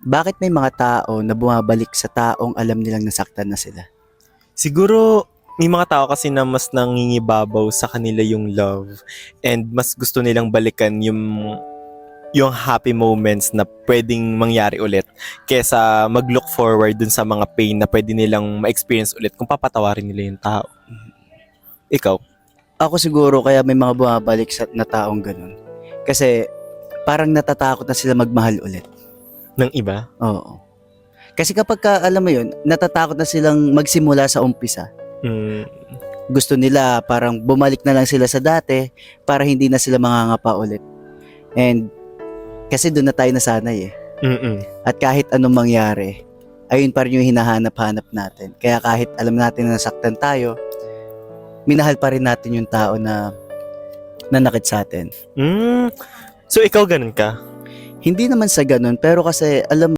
Bakit may mga tao na bumabalik sa taong alam nilang nasaktan na sila? Siguro, may mga tao kasi na mas nangingibabaw sa kanila yung love and mas gusto nilang balikan yung happy moments na pwedeng mangyari ulit kesa mag-look forward dun sa mga pain na pwede nilang ma-experience ulit kung papatawarin nila yung tao. Ikaw? Ako siguro kaya may mga bumabalik na taong ganun. Kasi parang natatakot na sila magmahal ulit. Ng iba? Oo. Kasi kapag alam mo yun, natatakot na silang magsimula sa umpisa. Mm, Gusto nila parang bumalik na lang sila sa dati para hindi na sila mangangapa ulit. And kasi doon na tayo nasanay eh. mm. At kahit anong mangyari, ayun pa rin yung hinahanap-hanap natin. Kaya kahit alam natin na nasaktan tayo, minahal pa rin natin yung tao na nanakit sa atin. Mm. So, ikaw ganun ka? Hindi naman sa ganun, pero kasi alam